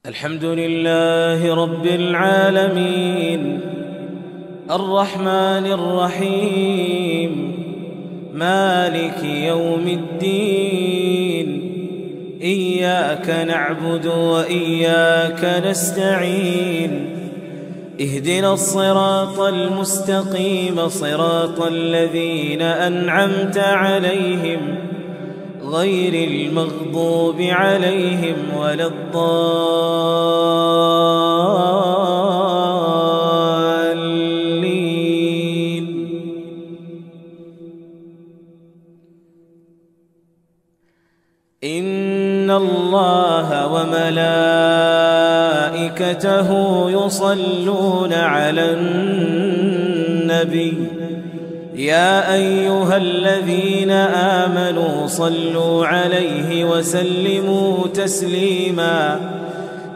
الحمد لله رب العالمين الرحمن الرحيم مالك يوم الدين إياك نعبد وإياك نستعين اهدنا الصراط المستقيم صراط الذين أنعمت عليهم غير المغضوب عليهم ولا الضالين. إن الله وملائكته يصلون على النبي يا أيها الذين آمنوا صلوا عليه وسلموا تسليما.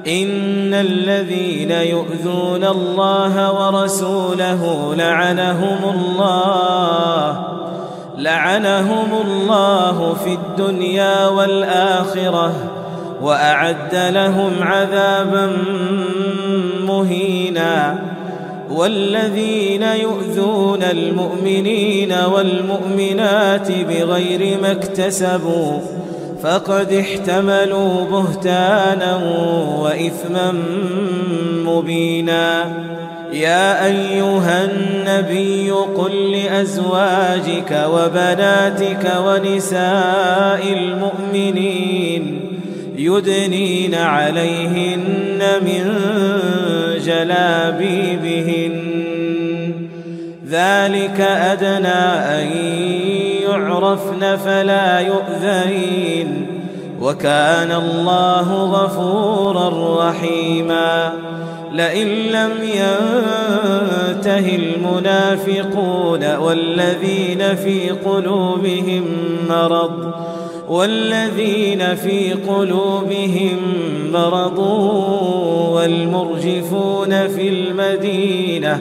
إن الذين يؤذون الله ورسوله لعنهم الله في الدنيا والآخرة وأعد لهم عذابا مهينا. والذين يؤذون المؤمنين والمؤمنات بغير ما اكتسبوا فقد احتملوا بهتانا وإثما مبينا. يا أيها النبي قل لأزواجك وبناتك ونساء المؤمنين يدنين عليهن من جلابيبهن ذلك أدنى أن يعرفن فلا يؤذين وكان الله غفورا رحيما. لئن لم ينته المنافقون والذين في قلوبهم مرض والمرجفون في المدينة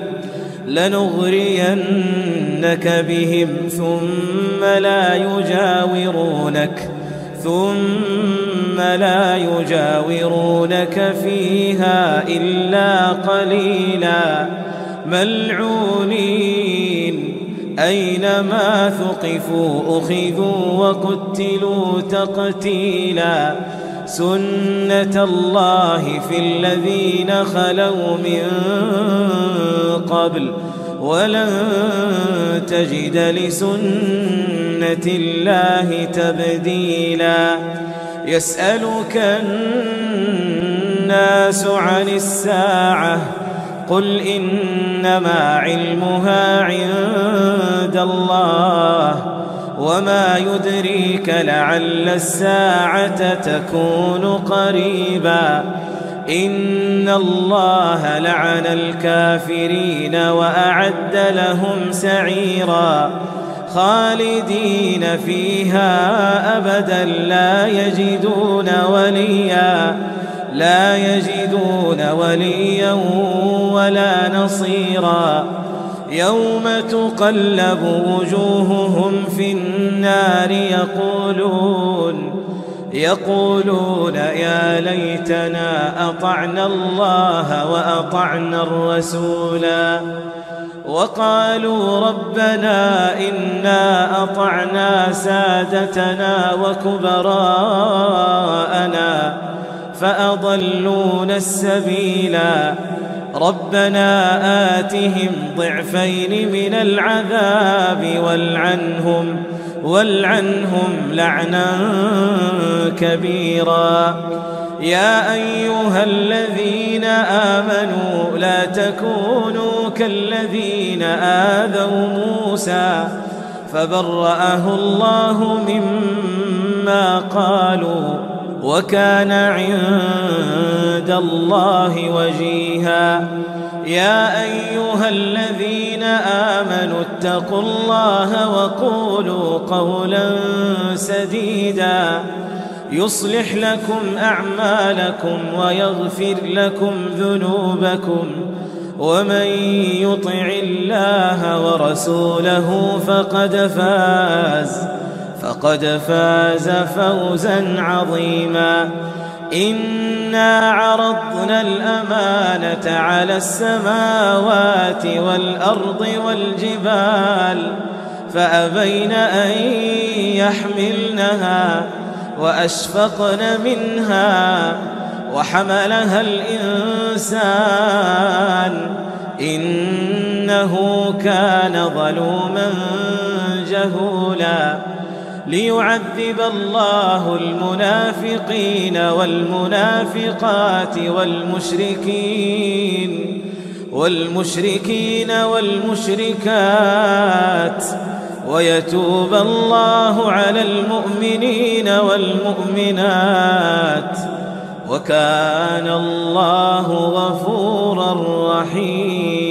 لنغرينك بهم ثم لا يجاورونك فيها إلا قليلا ملعونين أينما ثقفوا أخذوا وقتلوا تقتيلا. سنة الله في الذين خلوا من قبل ولن تجد لسنة الله تبديلا. يسألك الناس عن الساعة قل إنما علمها عند الله وما يدريك لعل الساعة تكون قريبا. إن الله لعن الكافرين وأعد لهم سعيرا خالدين فيها أبدا لا يجدون وليا ولا نصيرا. يوم تقلب وجوههم في النار يقولون يا ليتنا أطعنا الله وأطعنا الرسولا وقالوا ربنا إنا أطعنا سادتنا وكبراءنا فأضلونا السبيلا. ربنا آتهم ضعفين من العذاب والعنهم لعنا كبيرا. يا أيها الذين آمنوا لا تكونوا كالذين آذوا موسى فبرأه الله مما قالوا وكان عند الله وجيها. يا أيها الذين آمنوا اتقوا الله وقولوا قولا سديدا يصلح لكم أعمالكم ويغفر لكم ذنوبكم ومن يطع الله ورسوله فقد فاز فوزا عظيما. إنا عرضنا الأمانة على السماوات والأرض والجبال فأبين أن يحملنها وأشفقن منها وحملها الإنسان إنه كان ظلوما جهولا ليعذب الله المنافقين والمنافقات والمشركين والمشركات ويتوب الله على المؤمنين والمؤمنات وكان الله غفورا رحيما.